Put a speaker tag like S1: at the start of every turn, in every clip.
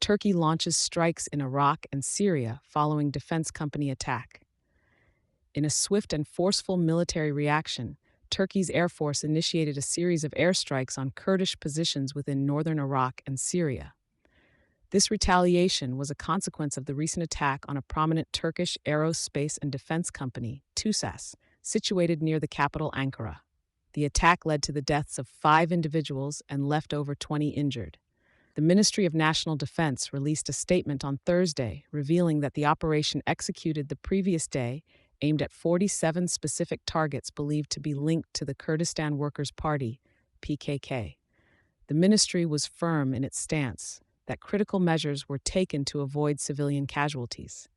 S1: Turkey launches strikes in Iraq and Syria following defense company attack. In a swift and forceful military reaction, Turkey's Air Force initiated a series of airstrikes on Kurdish positions within northern Iraq and Syria. This retaliation was a consequence of the recent attack on a prominent Turkish aerospace and defense company, TUSAS, situated near the capital Ankara. The attack led to the deaths of 5 individuals and left over 20 injured. The Ministry of National Defense released a statement on Thursday revealing that the operation executed the previous day aimed at 47 specific targets believed to be linked to the Kurdistan Workers' Party, PKK. The ministry was firm in its stance that critical measures were taken to avoid civilian casualties.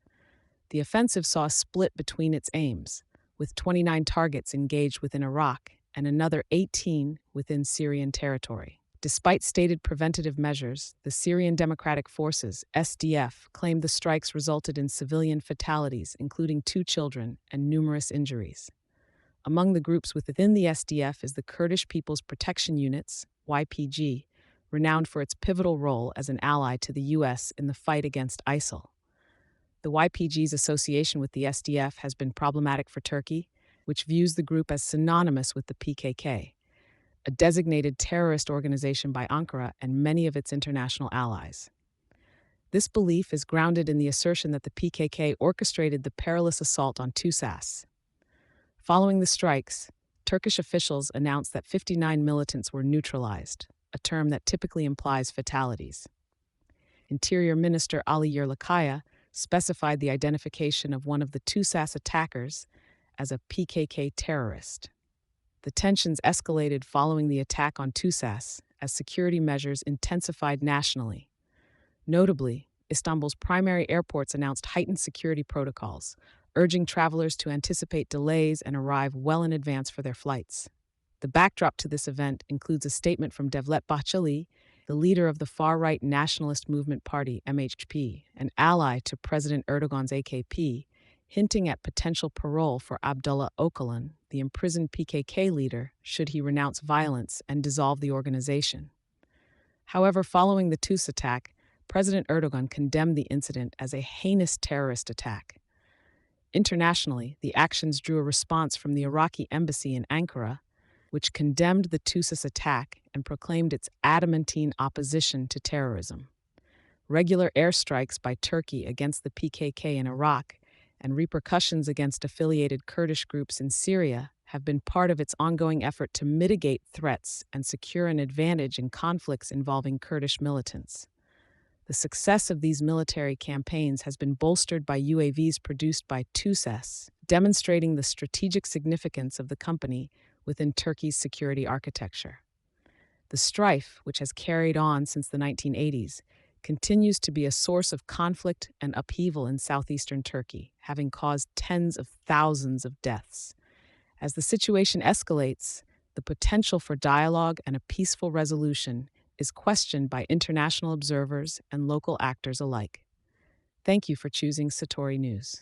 S1: The offensive saw a split between its aims, with 29 targets engaged within Iraq and another 18 within Syrian territory. Despite stated preventative measures, the Syrian Democratic Forces, SDF, claimed the strikes resulted in civilian fatalities, including 2 children, and numerous injuries. Among the groups within the SDF is the Kurdish People's Protection Units, YPG, renowned for its pivotal role as an ally to the U.S. in the fight against ISIL. The YPG's association with the SDF has been problematic for Turkey, which views the group as synonymous with the PKK, a designated terrorist organization by Ankara and many of its international allies. This belief is grounded in the assertion that the PKK orchestrated the perilous assault on TUSAS. Following the strikes, Turkish officials announced that 59 militants were neutralized, a term that typically implies fatalities. Interior Minister Ali Yerlikaya specified the identification of one of the TUSAS attackers as a PKK terrorist. The tensions escalated following the attack on TUSAS as security measures intensified nationally. Notably, Istanbul's primary airports announced heightened security protocols, urging travelers to anticipate delays and arrive well in advance for their flights. The backdrop to this event includes a statement from Devlet Bahçeli, the leader of the far-right nationalist movement party MHP, an ally to President Erdogan's AKP, hinting at potential parole for Abdullah Öcalan, the imprisoned PKK leader, should he renounce violence and dissolve the organization. However, following the TUS attack, President Erdogan condemned the incident as a heinous terrorist attack. Internationally, the actions drew a response from the Iraqi embassy in Ankara, which condemned the TUSAS attack and proclaimed its adamantine opposition to terrorism. Regular airstrikes by Turkey against the PKK in Iraq and repercussions against affiliated Kurdish groups in Syria have been part of its ongoing effort to mitigate threats and secure an advantage in conflicts involving Kurdish militants. The success of these military campaigns has been bolstered by UAVs produced by TUSAS, demonstrating the strategic significance of the company within Turkey's security architecture. The strife, which has carried on since the 1980s, continues to be a source of conflict and upheaval in southeastern Turkey, having caused tens of thousands of deaths. As the situation escalates, the potential for dialogue and a peaceful resolution is questioned by international observers and local actors alike. Thank you for choosing Satori News.